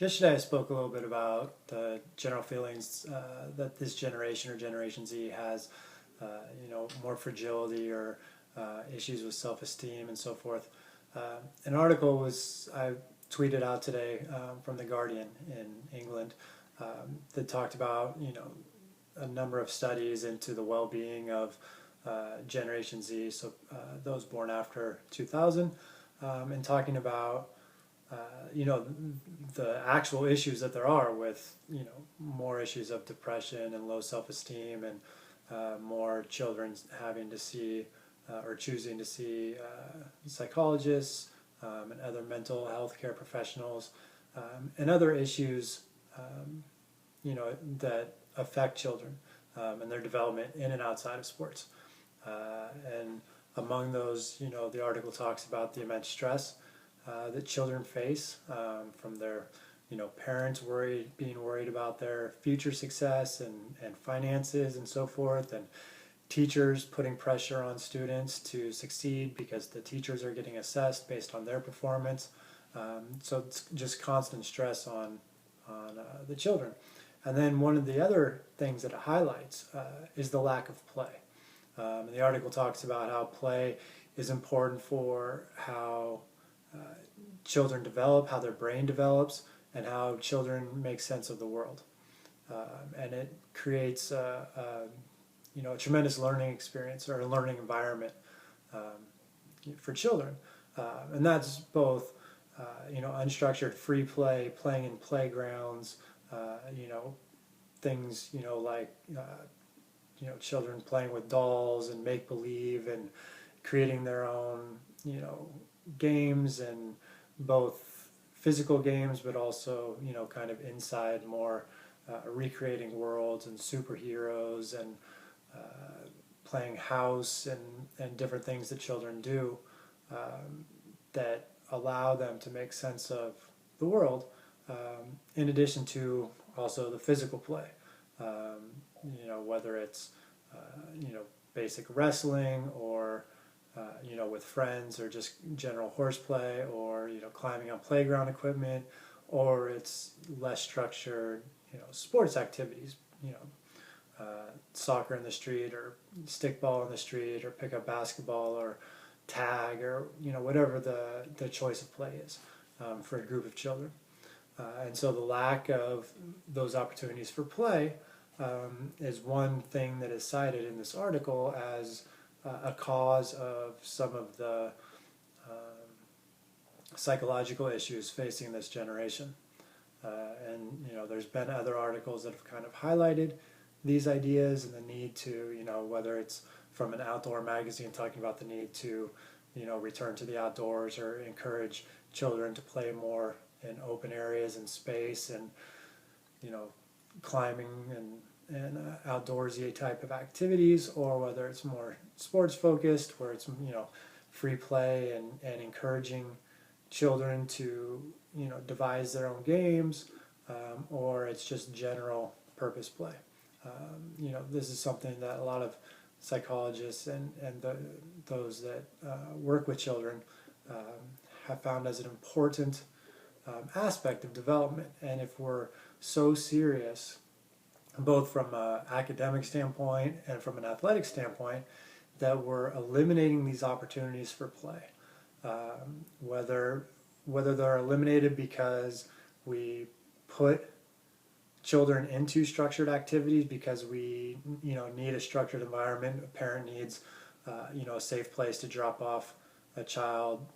Yesterday I spoke a little bit about the general feelings that this generation or Generation Z has, more fragility or issues with self-esteem and so forth. An article I tweeted out today from The Guardian in England that talked about, a number of studies into the well-being of Generation Z, so those born after 2000, and talking about uh, you know, the actual issues that there are with, more issues of depression and low self-esteem and more children having to see or choosing to see psychologists and other mental health care professionals and other issues, that affect children and their development in and outside of sports. And among those, the article talks about the immense stress that children face from their, parents being worried about their future success and finances and so forth, and teachers putting pressure on students to succeed because the teachers are getting assessed based on their performance. So it's just constant stress on the children. And then one of the other things that it highlights is the lack of play. And the article talks about how play is important for how children develop, how their brain develops, and how children make sense of the world. And it creates a tremendous learning experience or a learning environment for children. And that's both, unstructured free play, playing in playgrounds, things, like, children playing with dolls and make believe and creating their own, games, and both physical games, but also, kind of inside more recreating worlds and superheroes and playing house and different things that children do that allow them to make sense of the world, in addition to also the physical play. Whether it's, basic wrestling or, with friends, or just general horseplay, or, climbing on playground equipment, or it's less structured, sports activities, soccer in the street, or stickball in the street, or pick up basketball, or tag, or, whatever the choice of play is for a group of children. And so the lack of those opportunities for play is one thing that is cited in this article as a cause of some of the psychological issues facing this generation. And there's been other articles that have kind of highlighted these ideas and the need to, whether it's from an outdoor magazine talking about the need to, return to the outdoors or encourage children to play more in open areas and space and, climbing and outdoorsy type of activities, or whether it's more sports focused where it's, free play and encouraging children to, devise their own games, or it's just general purpose play. This is something that a lot of psychologists and those that work with children have found as an important aspect of development. And if we're so serious, both from an academic standpoint and from an athletic standpoint, that we're eliminating these opportunities for play, whether they're eliminated because we put children into structured activities because we need a structured environment. A parent needs a safe place to drop off a child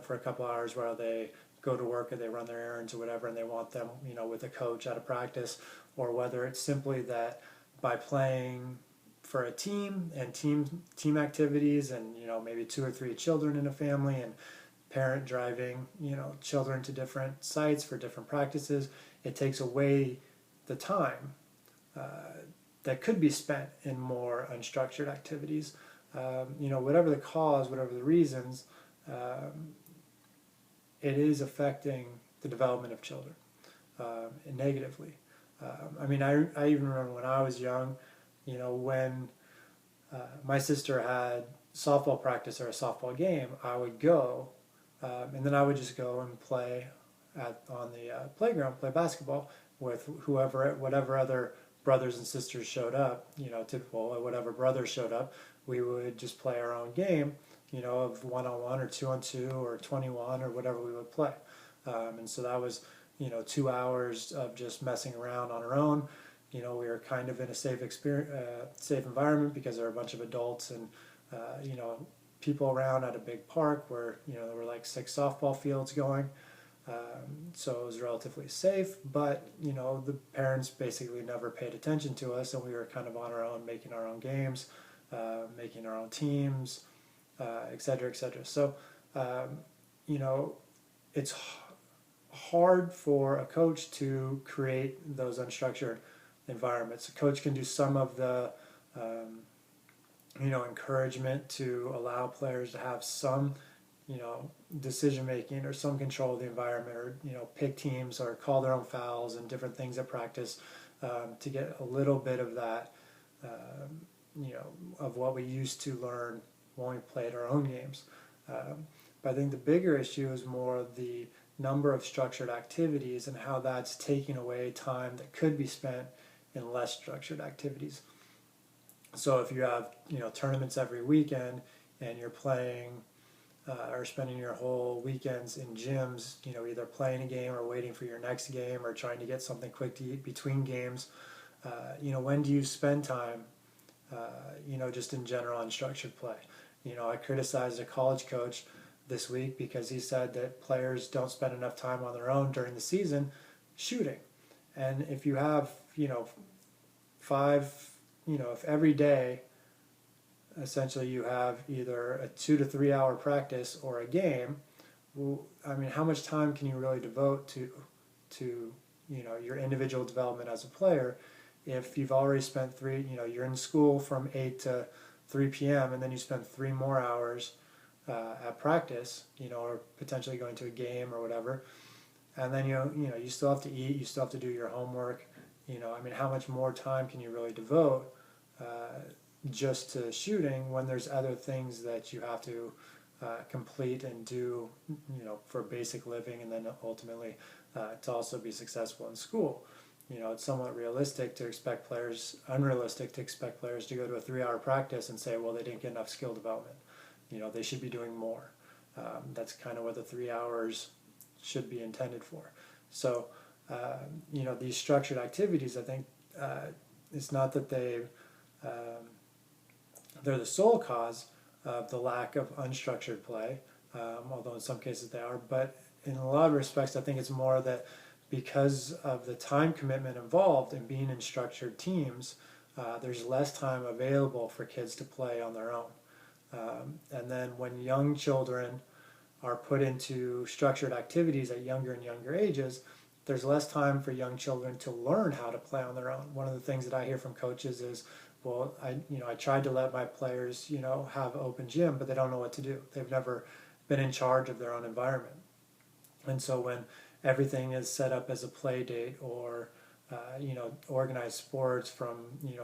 for a couple hours while they go to work or they run their errands or whatever, and they want them with a coach out of practice, or whether it's simply that by playing for a team and team activities and maybe 2 or 3 children in a family and parent driving children to different sites for different practices, it takes away the time that could be spent in more unstructured activities. Whatever the cause, whatever the reasons, it is affecting the development of children negatively. I even remember when I was young, when my sister had softball practice or a softball game, I would go, and then I would just go and play on the playground, play basketball with whatever other brothers and sisters showed up, typical, whatever brothers showed up, we would just play our own game, of 1-on-1 or 2-on-2 or 21 or whatever we would play. And so that was, 2 hours of just messing around on our own. We were kind of in a safe environment because there were a bunch of adults and, people around at a big park where, there were like 6 softball fields going. So it was relatively safe, but the parents basically never paid attention to us, and we were kind of on our own, making our own games, making our own teams, et cetera, et cetera. So, it's hard for a coach to create those unstructured environments. A coach can do some of the, encouragement to allow players to have some, decision making or some control of the environment, or pick teams or call their own fouls and different things at practice, to get a little bit of that, of what we used to learn when we played our own games. But I think the bigger issue is more the number of structured activities and how that's taking away time that could be spent in less structured activities. So if you have tournaments every weekend and you're playing or spending your whole weekends in gyms, either playing a game or waiting for your next game or trying to get something quick to eat between games, when do you spend time, just in general unstructured play? I criticized a college coach this week because he said that players don't spend enough time on their own during the season shooting. And if you have, if every day essentially you have either a 2 to 3 hour practice or a game, well, how much time can you really devote to your individual development as a player if you've already spent you're in school from 8 to 3 p.m. and then you spend 3 more hours at practice, or potentially going to a game or whatever, and then you still have to eat, you still have to do your homework. How much more time can you really devote just to shooting when there's other things that you have to complete and do, for basic living, and then ultimately to also be successful in school. It's somewhat unrealistic to expect players to go to a 3 hour practice and say, well, they didn't get enough skill development. They should be doing more. That's kind of what the 3 hours should be intended for. So, these structured activities, I think, it's not that they're the sole cause of the lack of unstructured play, although in some cases they are, but in a lot of respects, I think it's more that because of the time commitment involved in being in structured teams, there's less time available for kids to play on their own. And then when young children are put into structured activities at younger and younger ages, there's less time for young children to learn how to play on their own. One of the things that I hear from coaches is, well, I tried to let my players, have open gym, but they don't know what to do. They've never been in charge of their own environment. And so when everything is set up as a play date or, organized sports from,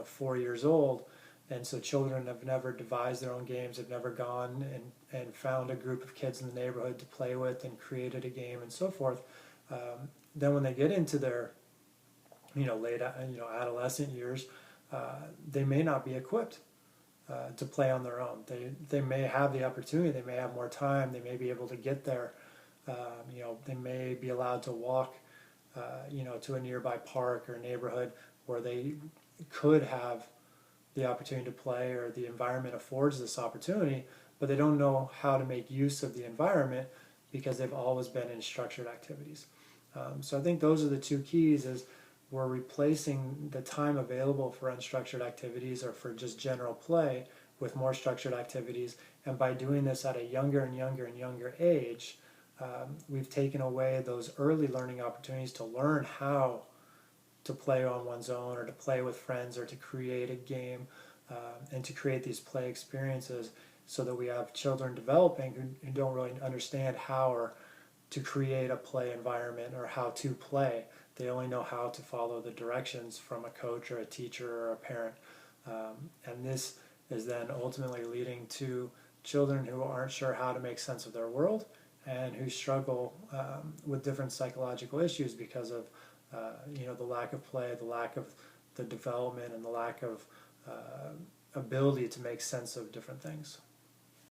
4 years old, and so children have never devised their own games, have never gone and found a group of kids in the neighborhood to play with and created a game and so forth. Then when they get into their, late, adolescent years, they may not be equipped to play on their own. They may have the opportunity, they may have more time, they may be able to get there. They may be allowed to walk, to a nearby park or neighborhood where they could have the opportunity to play, or the environment affords this opportunity, but they don't know how to make use of the environment because they've always been in structured activities. So I think those are the two keys, is we're replacing the time available for unstructured activities or for just general play with more structured activities. And by doing this at a younger and younger and younger age, we've taken away those early learning opportunities to learn how to play on one's own, or to play with friends, or to create a game, and to create these play experiences, so that we have children developing who don't really understand how or to create a play environment or how to play. They only know how to follow the directions from a coach or a teacher or a parent. And this is then ultimately leading to children who aren't sure how to make sense of their world, and who struggle with different psychological issues because of the lack of play, the lack of the development, and the lack of ability to make sense of different things.